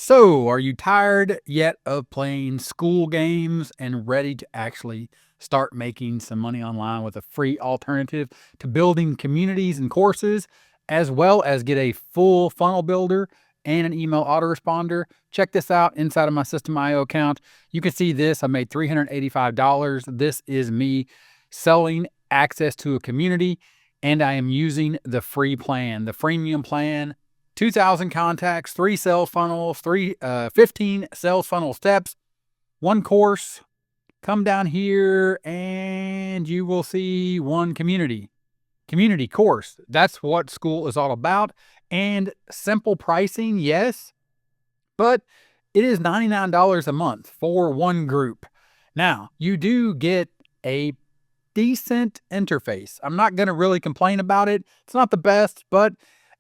So, are you tired yet of playing school games and ready to actually start making some money online with a free alternative to building communities and courses, as well as get a full funnel builder and an email autoresponder? Check this out inside of my System.io account. You can see this. I made $385. This is me selling access to a community, and I am using the free plan, the freemium plan. 2,000 contacts, 3 sales funnels, 15 sales funnel steps, 1 course. Come down here and you will see 1 community course. That's what Skool is all about. And simple pricing, yes, but it is $99 a month for 1 group. Now, you do get a decent interface. I'm not going to really complain about it. It's not the best, but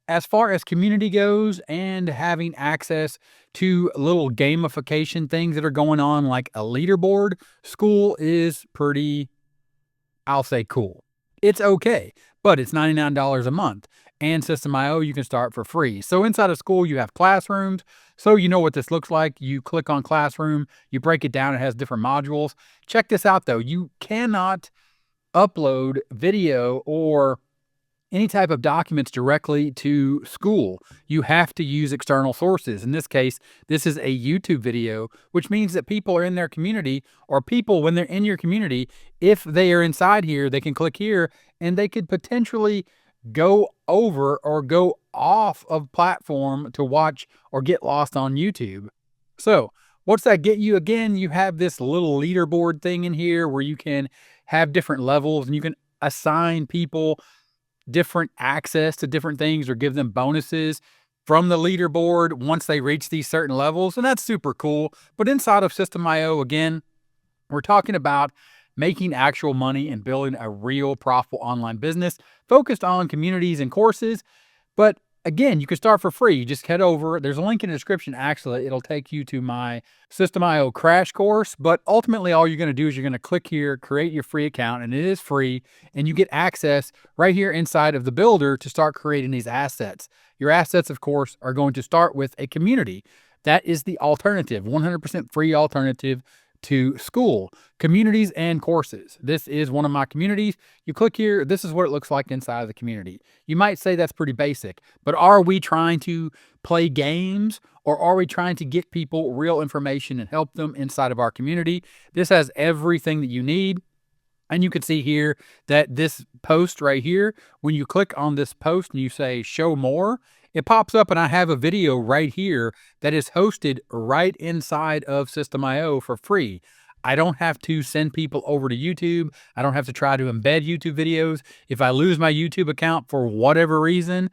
as far as community goes and having access to little gamification things that are going on, like a leaderboard, Skool is pretty, I'll say, cool. It's okay, but it's $99 a month. And System.io, you can start for free. So inside of Skool, you have classrooms. So you know what this looks like. You click on classroom, you break it down. It has different modules. Check this out, though. You cannot upload video or any type of documents directly to Skool. You have to use external sources. In this case, this is a YouTube video, which means that people are in their community, or people, when they're in your community, if they are inside here, they can click here and they could potentially go over or go off of platform to watch or get lost on YouTube. So what's that get you? Again, you have this little leaderboard thing in here where you can have different levels and you can assign people different access to different things or give them bonuses from the leaderboard once they reach these certain levels. And that's super cool. But inside of System.io, again, we're talking about making actual money and building a real profitable online business focused on communities and courses. But again, you can start for free. You just head over. There's a link in the description. Actually, it'll take you to my System.io crash course. But ultimately, all you're going to do is you're going to click here, create your free account, and it is free. And you get access right here inside of the builder to start creating these assets. Your assets, of course, are going to start with a community. That is the alternative, 100% free alternative to Skool, communities and courses. This is one of my communities. You click here, this is what it looks like inside of the community. You might say that's pretty basic, but are we trying to play games, or are we trying to get people real information and help them inside of our community? This has everything that you need. And you can see here that this post right here, when you click on this post and you say show more, it pops up and I have a video right here that is hosted right inside of System.io for free. I don't have to send people over to YouTube. I don't have to try to embed YouTube videos. If I lose my YouTube account for whatever reason,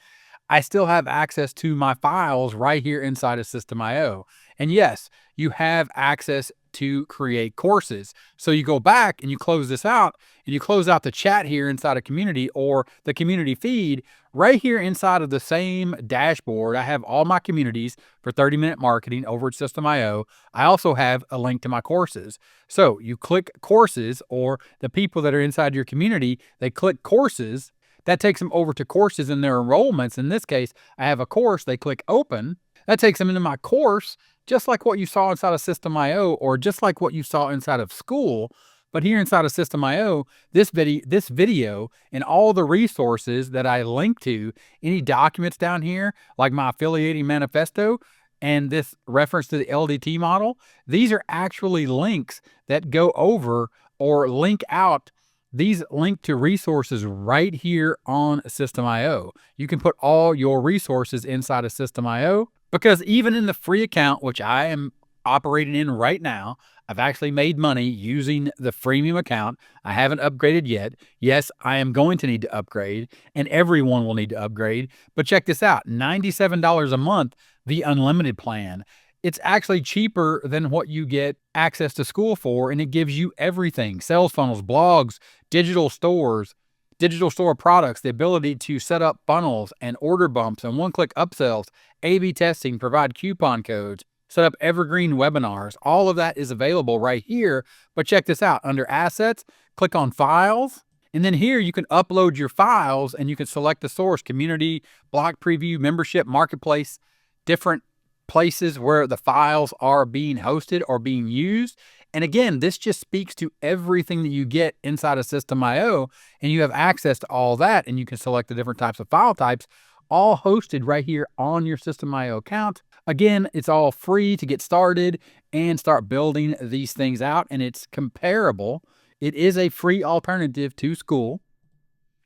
I still have access to my files right here inside of System.io. And yes, you have access to create courses. So you go back and you close this out and you close out the chat here inside a community or the community feed. Right here inside of the same dashboard, I have all my communities for 30-minute marketing over at System.io. I also have a link to my courses. So you click courses, or the people that are inside your community, they click courses. That takes them over to courses and their enrollments. In this case, I have a course. They click open. That takes them into my course, just like what you saw inside of System.io, or just like what you saw inside of Skool. But here inside of System.io, this video and all the resources that I link to, any documents down here, like my affiliating manifesto and this reference to the LDT model, these are actually links that go over or link out. These link to resources right here on System.io. You can put all your resources inside of System.io, because even in the free account, which I am operating in right now, I've actually made money using the freemium account. I haven't upgraded yet. Yes, I am going to need to upgrade, and everyone will need to upgrade. But check this out, $97 a month, the unlimited plan. It's actually cheaper than what you get access to Skool for, and it gives you everything: sales funnels, blogs, digital stores, digital store products, the ability to set up funnels and order bumps and one-click upsells, A/B testing, provide coupon codes, set up evergreen webinars. All of that is available right here. But check this out, under assets, click on files. And then here you can upload your files and you can select the source: community, block preview, membership, marketplace, different places where the files are being hosted or being used. And again, this just speaks to everything that you get inside of System.io, and you have access to all that, and you can select the different types of file types, all hosted right here on your System.io account. Again, it's all free to get started and start building these things out, and it's comparable. It is a free alternative to Skool.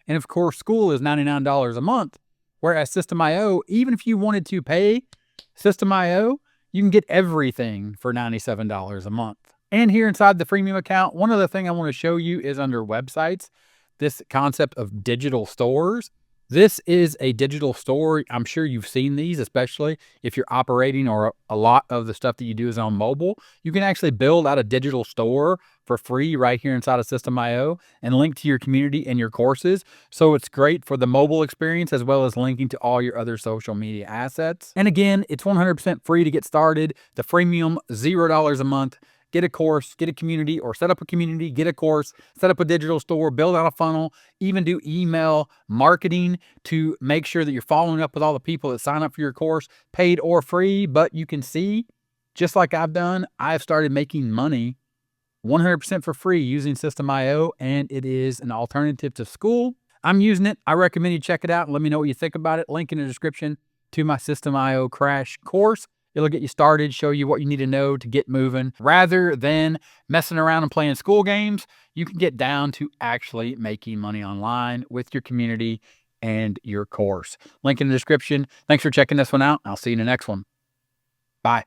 And of course, Skool is $99 a month, whereas System.io, even if you wanted to pay System.io, you can get everything for $97 a month. And here inside the freemium account, one other thing I want to show you is under websites, this concept of digital stores. This is a digital store. I'm sure you've seen these, especially if you're operating or a lot of the stuff that you do is on mobile. You can actually build out a digital store for free right here inside of System.io and link to your community and your courses. So it's great for the mobile experience as well as linking to all your other social media assets. And again, it's 100% free to get started. The freemium, $0 a month. Get a course, get a community, or set up a community, get a course, set up a digital store, build out a funnel, even do email marketing to make sure that you're following up with all the people that sign up for your course, paid or free. But you can see, just like I've done, I've started making money 100% for free using System.io, and it is an alternative to Skool. I'm using it. I recommend you check it out and let me know what you think about it. Link in the description to my System.io crash course. It'll get you started, show you what you need to know to get moving. Rather than messing around and playing school games, you can get down to actually making money online with your community and your course. Link in the description. Thanks for checking this one out. I'll see you in the next one. Bye.